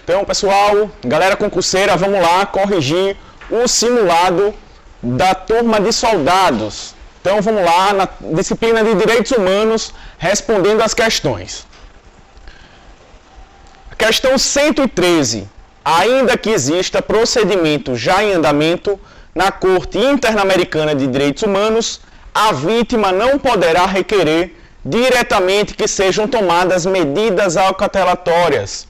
Então, pessoal, galera concurseira, vamos lá corrigir o simulado da turma de soldados. Então, vamos lá na disciplina de Direitos Humanos, respondendo as questões. Questão 113. Ainda que exista procedimento já em andamento na Corte Interamericana de Direitos Humanos, a vítima não poderá requerer diretamente que sejam tomadas medidas acautelatórias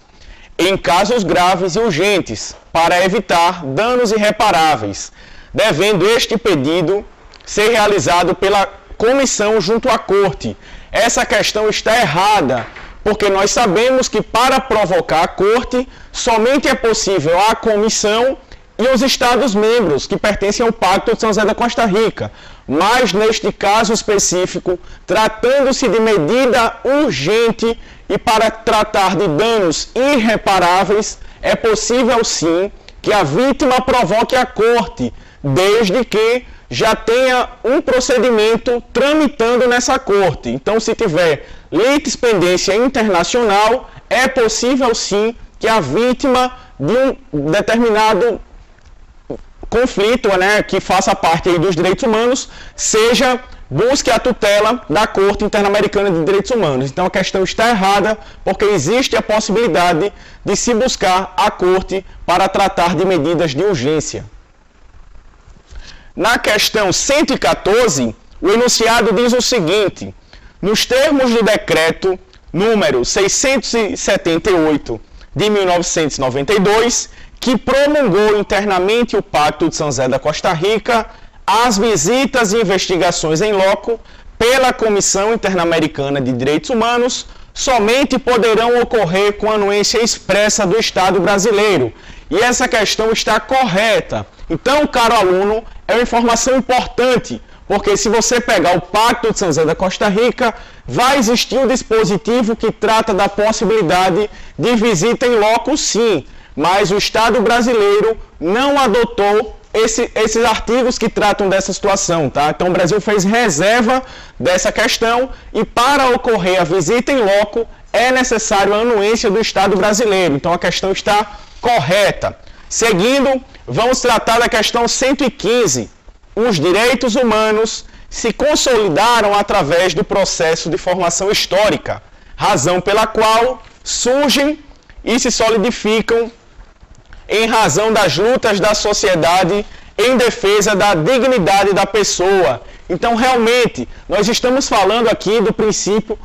em casos graves e urgentes, para evitar danos irreparáveis, devendo este pedido ser realizado pela comissão junto à Corte. Essa questão está errada, porque nós sabemos que para provocar a Corte, somente é possível a comissão e os Estados-membros que pertencem ao Pacto de São José da Costa Rica. Mas, neste caso específico, tratando-se de medida urgente e para tratar de danos irreparáveis, é possível sim que a vítima provoque a Corte, desde que já tenha um procedimento tramitando nessa Corte. Então, se tiver litispendência internacional, é possível sim que a vítima de um determinado conflito, que faça parte aí dos direitos humanos, busque a tutela da Corte Interamericana de Direitos Humanos. Então a questão está errada, porque existe a possibilidade de se buscar a Corte para tratar de medidas de urgência. Na questão 114, o enunciado diz o seguinte: nos termos do decreto número 678 de 1992, que promulgou internamente o Pacto de São José da Costa Rica, as visitas e investigações em loco pela Comissão Interamericana de Direitos Humanos somente poderão ocorrer com anuência expressa do Estado brasileiro. E essa questão está correta. Então, caro aluno, é uma informação importante, porque se você pegar o Pacto de São José da Costa Rica, vai existir um dispositivo que trata da possibilidade de visita em loco, sim, mas o Estado brasileiro não adotou esses artigos que tratam dessa situação, tá? Então o Brasil fez reserva dessa questão e para ocorrer a visita em loco é necessário a anuência do Estado brasileiro. Então a questão está correta. Seguindo, vamos tratar da questão 115. Os direitos humanos se consolidaram através do processo de formação histórica, razão pela qual surgem e se solidificam em razão das lutas da sociedade em defesa da dignidade da pessoa. Então, realmente, nós estamos falando aqui do princípio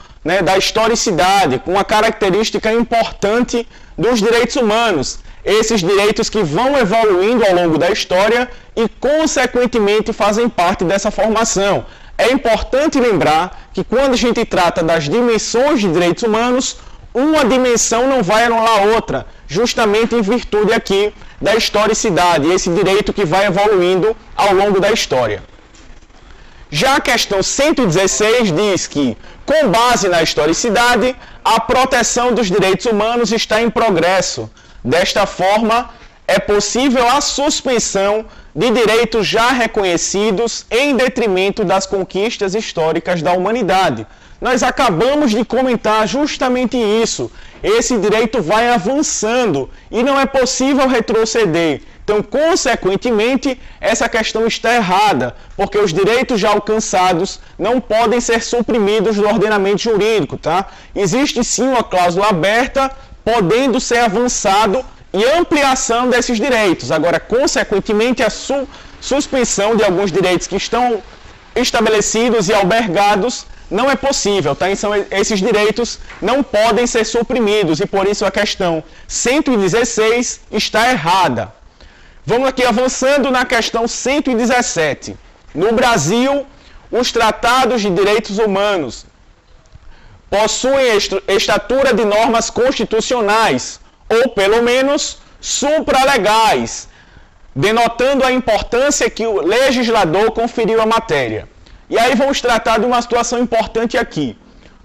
da historicidade, com uma característica importante dos direitos humanos. Esses direitos que vão evoluindo ao longo da história e, consequentemente, fazem parte dessa formação. É importante lembrar que, quando a gente trata das dimensões de direitos humanos, uma dimensão não vai anular a outra, justamente em virtude aqui da historicidade, esse direito que vai evoluindo ao longo da história. Já a questão 116 diz que, com base na historicidade, a proteção dos direitos humanos está em progresso. Desta forma, é possível a suspensão de direitos já reconhecidos em detrimento das conquistas históricas da humanidade. Nós acabamos de comentar justamente isso. Esse direito vai avançando e não é possível retroceder. Então, consequentemente, essa questão está errada, porque os direitos já alcançados não podem ser suprimidos do ordenamento jurídico, tá? Existe sim uma cláusula aberta, podendo ser avançado e ampliação desses direitos. Agora, consequentemente, a suspensão de alguns direitos que estão estabelecidos e albergados não é possível, tá? Então, esses direitos não podem ser suprimidos e, por isso, a questão 116 está errada. Vamos aqui avançando na questão 117. No Brasil, os tratados de direitos humanos possuem estatura de normas constitucionais, ou pelo menos supralegais, denotando a importância que o legislador conferiu à matéria. E aí vamos tratar de uma situação importante aqui.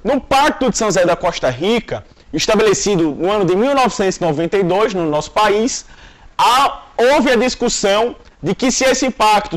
No Pacto de São José da Costa Rica, estabelecido no ano de 1992 no nosso país, houve a discussão de que se esse pacto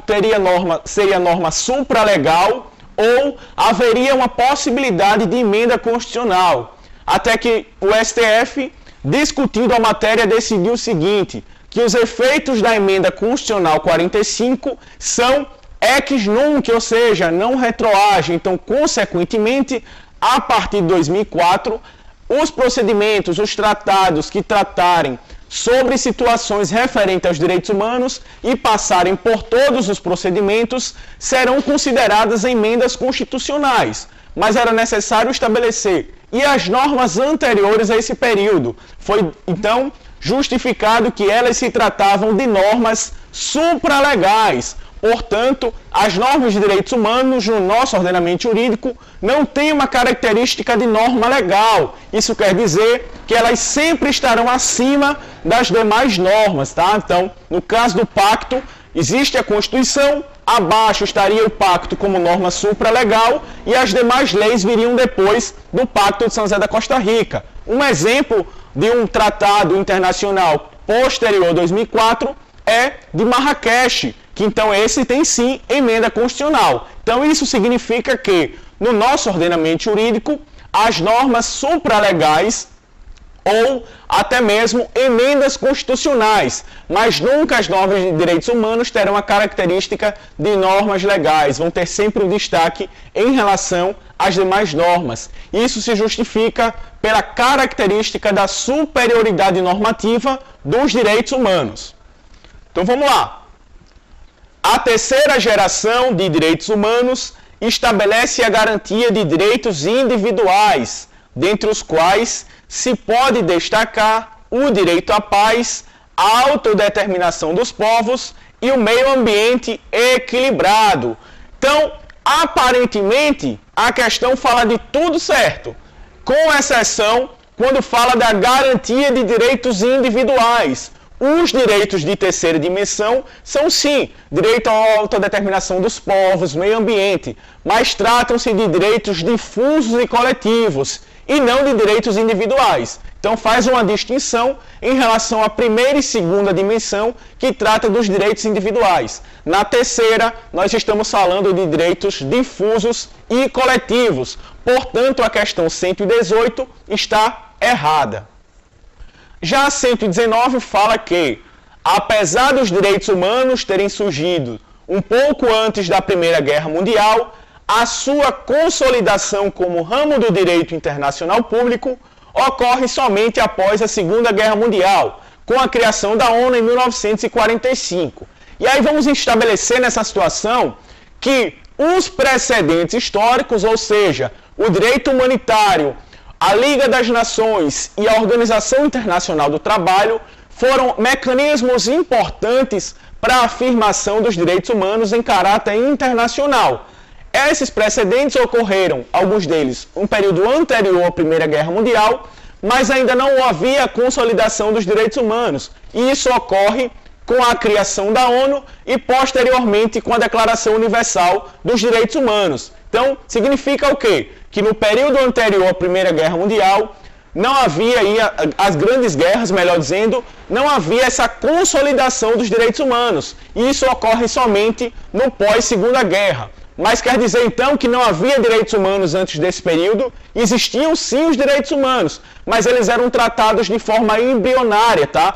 seria norma supralegal ou haveria uma possibilidade de emenda constitucional, até que o STF discutindo a matéria, decidiu o seguinte, que os efeitos da emenda constitucional 45 são ex nunc, ou seja, não retroagem. Então, consequentemente, a partir de 2004, os procedimentos, os tratados que tratarem sobre situações referentes aos direitos humanos e passarem por todos os procedimentos serão consideradas emendas constitucionais. Mas era necessário estabelecer. E as normas anteriores a esse período, foi então justificado que elas se tratavam de normas supralegais. Portanto, as normas de direitos humanos no nosso ordenamento jurídico não têm uma característica de norma legal. Isso quer dizer que elas sempre estarão acima das demais normas, tá? Então, no caso do pacto, existe a Constituição, abaixo estaria o pacto como norma supralegal e as demais leis viriam depois do Pacto de São José da Costa Rica. Um exemplo de um tratado internacional posterior a 2004 é de Marrakech, que então esse tem sim emenda constitucional. Então isso significa que no nosso ordenamento jurídico as normas supralegais ou até mesmo emendas constitucionais, mas nunca as normas de direitos humanos terão a característica de normas legais, vão ter sempre um destaque em relação às demais normas. Isso se justifica pela característica da superioridade normativa dos direitos humanos. Então vamos lá. A terceira geração de direitos humanos estabelece a garantia de direitos individuais, dentre os quais se pode destacar o direito à paz, a autodeterminação dos povos e o meio ambiente equilibrado. Então, aparentemente, a questão fala de tudo certo, com exceção quando fala da garantia de direitos individuais. Os direitos de terceira dimensão são, sim, direito à autodeterminação dos povos, meio ambiente, mas tratam-se de direitos difusos e coletivos, e não de direitos individuais. Então faz uma distinção em relação à primeira e segunda dimensão, que trata dos direitos individuais. Na terceira, nós estamos falando de direitos difusos e coletivos. Portanto, a questão 118 está errada. Já a 119 fala que, apesar dos direitos humanos terem surgido um pouco antes da Primeira Guerra Mundial, a sua consolidação como ramo do direito internacional público ocorre somente após a Segunda Guerra Mundial, com a criação da ONU em 1945. E aí vamos estabelecer nessa situação que os precedentes históricos, ou seja, o direito humanitário, a Liga das Nações e a Organização Internacional do Trabalho foram mecanismos importantes para a afirmação dos direitos humanos em caráter internacional. Esses precedentes ocorreram, alguns deles, um período anterior à Primeira Guerra Mundial, mas ainda não havia a consolidação dos direitos humanos. E isso ocorre com a criação da ONU e, posteriormente, com a Declaração Universal dos Direitos Humanos. Então, significa o quê? Que no período anterior à Primeira Guerra Mundial, não havia aí, as grandes guerras, melhor dizendo, não havia essa consolidação dos direitos humanos. E isso ocorre somente no pós-Segunda Guerra. Mas quer dizer, então, que não havia direitos humanos antes desse período? Existiam, sim, os direitos humanos, mas eles eram tratados de forma embrionária, tá?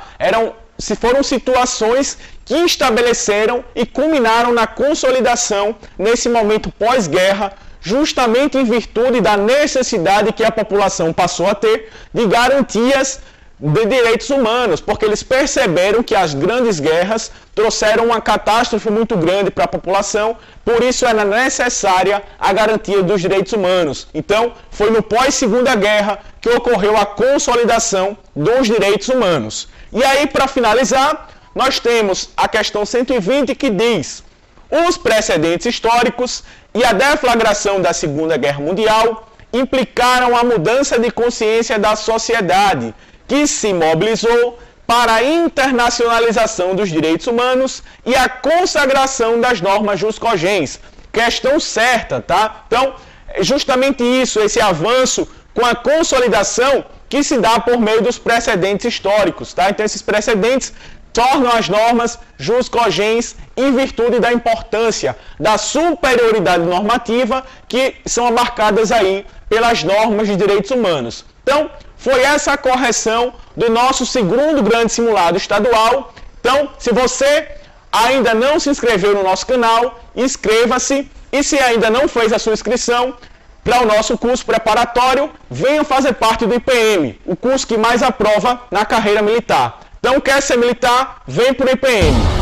Foram situações que estabeleceram e culminaram na consolidação nesse momento pós-guerra, justamente em virtude da necessidade que a população passou a ter de garantias de direitos humanos, porque eles perceberam que as grandes guerras trouxeram uma catástrofe muito grande para a população, por isso era necessária a garantia dos direitos humanos. Então, foi no pós-Segunda Guerra que ocorreu a consolidação dos direitos humanos. E aí, para finalizar, nós temos a questão 120 que diz: os precedentes históricos e a deflagração da Segunda Guerra Mundial implicaram a mudança de consciência da sociedade, que se mobilizou para a internacionalização dos direitos humanos e a consagração das normas juscogens. Questão certa, tá? Então, é justamente isso, esse avanço com a consolidação que se dá por meio dos precedentes históricos, tá? Então, esses precedentes tornam as normas juscogens em virtude da importância da superioridade normativa que são abarcadas aí pelas normas de direitos humanos. Então, foi essa a correção do nosso segundo grande simulado estadual. Então, se você ainda não se inscreveu no nosso canal, inscreva-se. E se ainda não fez a sua inscrição para o nosso curso preparatório, venha fazer parte do IPM, o curso que mais aprova na carreira militar. Então, quer ser militar? Vem para o IPM.